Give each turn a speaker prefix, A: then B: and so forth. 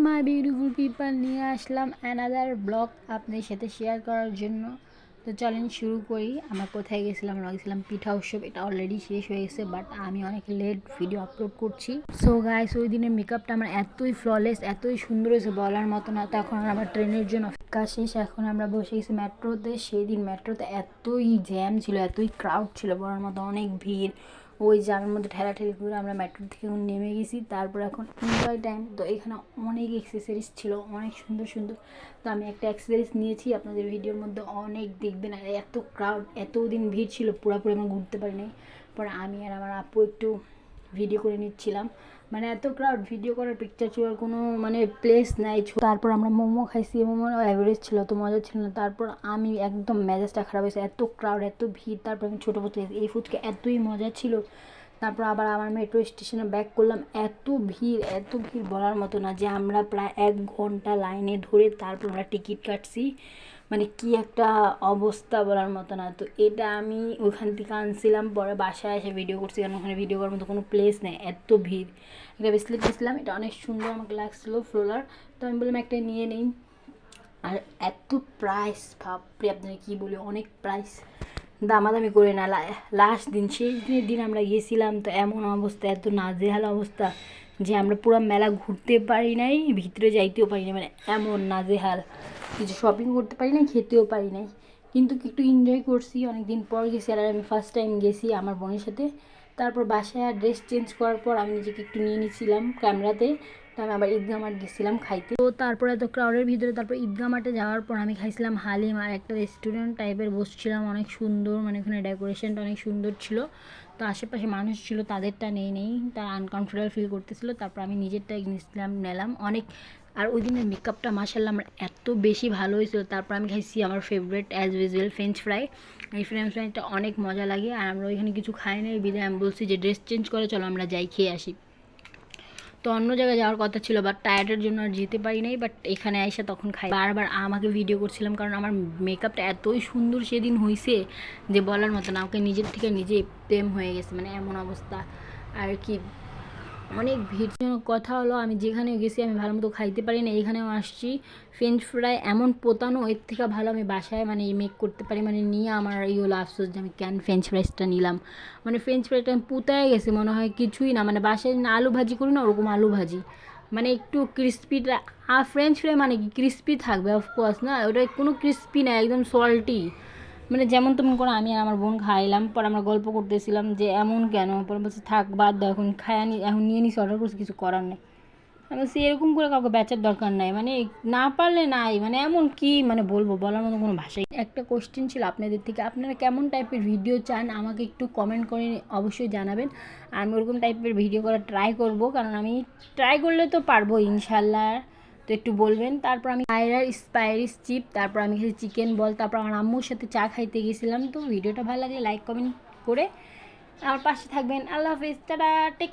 A: My beautiful people, নিয়ে আসলাম another blog আপনাদের সাথে শেয়ার করার জন্য। তো চলেন শুরু করি। আমরা কোথায় গেছিলাম? আমরা গেছিলাম পিঠা উৎসব। এটা অলরেডি শেষ হয়ে গেছে, বাট আমি অনেক লেট ভিডিও আপলোড করছি। সো গাইস, ওই দিনের মেকআপটা আমার এতই ফ্ললেস, এতই সুন্দর হয়েছে বলার মতো না। তখন আমার ট্রেনের জন্য কাজ শেষ, এখন আমরা বসে গেছি মেট্রোতে। সেই দিন মেট্রোতে এতই জ্যাম ছিল, এতই ক্রাউড ছিল বলার মতো, অনেক ভিড়। ওই জ্যামের মধ্যে ঠেলাঠেলি করে আমরা মেট্রো থেকে নেমে গেছি। তারপর এখন এনজয় টাইম। তো এখানে অনেক অ্যাক্সেসরিজ ছিল, অনেক সুন্দর সুন্দর। তো আমি একটা অ্যাক্সেসরিজ নিয়েছি, আপনাদের ভিডিওর মধ্যে অনেক দেখবেন। আর এত ক্রাউড, এতদিন ভিড় ছিল, পুরোপুরি আমরা ঘুরতে পারি নাই। পরে আমি আর আমার আপু একটু ভিডিও করে নিচ্ছিলাম। মানে এত ক্রাউড, ভিডিও করার পিকচার তোলার কোনো মানে প্লেস নাই। তারপর আমরা মোমো খাইছি, মোমো অ্যাভারেজ ছিল, তো মজা ছিল না। তারপর আমি একদম মেজাজটা খারাপ হয়েছে, এত ক্রাউড, এত ভিড়। তারপর আমি ছোটো ফুচকা, এই ফুচকা এতই মজা ছিল। তারপর আবার আমার মেট্রো স্টেশনে ব্যাক করলাম, এত ভিড়, এত ভিড় বলার মতো না। যে আমরা প্রায় 1 ঘন্টা লাইনে ধরে তারপর আমরা টিকিট কাটছি। মানে কি একটা অবস্থা বলার মতো না। তো এটা আমি ওখান থেকে আনছিলাম, পরে বাসায় এসে ভিডিও করছি, কারণ ওখানে ভিডিও করার মতো কোনো প্লেস নেই, এত ভিড়। একটা ব্রেসলেট দিয়েছিলাম, এটা অনেক সুন্দর আমাকে লাগছিলো, ফ্লোলার। তো আমি বললাম একটা নিয়ে নিই। আর এত প্রাইস, বাপরে আপনারা কী বলি, অনেক প্রাইস। দামাদামি করে না। লাস্ট দিন, শেষ দিনের দিন আমরা গিয়েছিলাম, তো এমন অবস্থা, এত নাজেহাল অবস্থা যে আমরা পুরো মেলা ঘুরতে পারি নাই, ভিতরে যাইতেও পারি না। মানে এমন নাজেহাল, কিছু শপিং করতে পারি নাই, খেতেও পারি নাই। কিন্তু একটু এনজয় করছি, অনেক দিন পর গেছি। আর আমি ফার্স্ট টাইম গেছি আমার বোনের সাথে। তারপর বাসায় ড্রেস চেঞ্জ করার পর আমি নিজেকে একটু নিয়ে নিয়েছিলাম ক্যামেরাতে। তো আমি আবার ঈদগাহ মাঠ গেছিলাম খাইতে। তো তারপর এত ক্রাউডের ভিতরে তারপর ঈদগাহ মাঠে যাওয়ার পর আমি খাইছিলাম হালিম। আর একটা রেস্টুরেন্ট টাইপের বসছিলাম, অনেক সুন্দর, মানে ওখানে ডেকোরেশনটা অনেক সুন্দর ছিল। তো আশেপাশে মানুষ ছিল, তাদেরটা নেই, তারা আনকমফোর্টেবল ফিল করতেছিল। তারপর আমি নিজেরটাই নিলাম অনেক। আর ওই দিনের মেকআপটা মাশাআল্লাহ আমার এত বেশি ভালো হয়েছিল। তারপর আমি খাইছি আমার favourite as usual French fry. এই ফ্রেঞ্চ ফ্রাইটা অনেক মজা লাগে। আর আমরা ওইখানে কিছু খাই নাই, বিদায় আমি বলছি যে ড্রেস চেঞ্জ করে চলো আমরা যাই, খেয়ে আসি। তো অন্য জায়গায় যাওয়ার কথা ছিল, বাট টায়ার্ডের জন্য আর যেতে পারি নাই। বাট এখানে এসে তখন খাই। বারবার আমাকে ভিডিও করছিলাম, কারণ আমার মেকআপটা এতই সুন্দর সেদিন হয়েছে যে বলার মতো না। আমাকে নিজের থেকে নিজে প্রেম হয়ে গেছে, মানে এমন অবস্থা। আর কি অনেক ভিড়জনক কথা হলো, আমি যেখানে গেছি আমি ভালো মতো খাইতে পারি না। এখানেও আসছি, ফ্রেঞ্চ ফ্রাই এমন পোতানো, এর থেকে ভালো আমি বাসায় মানে মেক করতে পারি। মানে নিয়ে আমার এই হলো আফসোস যে আমি কেন ফ্রেঞ্চ ফ্রাইসটা নিলাম। মানে ফ্রেঞ্চ ফ্রাইটা আমি পুতায় গেছে মনে হয়, কিছুই না। মানে বাসায় না আলু ভাজি করি না, ওরকম আলু ভাজি, মানে একটু ক্রিস্পিটা। আর ফ্রেঞ্চ ফ্রাই মানে কি ক্রিস্পি থাকবে? অফকোর্স না, ওটা কোনো ক্রিস্পি না, একদম সল্টি। মানে যেমন তেমন করে আমি আর আমার বোন খাইলাম। পর আমরা গল্প করতেছিলাম যে এমন কেন। পরে বলছে থাক বাদ দাও, এখন খায় আনি, এখন নিয়ে নিস, অর্ডার করছি, কিছু করার নেই। আমি বলছি এরকম করে কাউকে বেচার দরকার নাই, মানে না পারলে নাই, মানে এমন কি মানে বলবো, বলার মতো কোনো ভাষাই। একটা কোশ্চেন ছিল আপনাদের থেকে, আপনারা কেমন টাইপের ভিডিও চান আমাকে একটু কমেন্ট করে অবশ্যই জানাবেন। আমি ওরকম টাইপের ভিডিও করার ট্রাই করব, কারণ আমি ট্রাই করলে তো পারবো ইনশাল্লাহ। তো একটু বলবেন। তারপর আমি আয়রার স্পাইরিস চিপ, তারপর আমি খেয়েছি চিকেন বল, তারপর আমার আম্মুর সাথে চা খাইতে গেছিলাম। তো ভিডিওটা ভালো লাগলে লাইক কমেন্ট করে আমার পাশে থাকবেন। আল্লাহ হাফিজ, টাটা, টেক।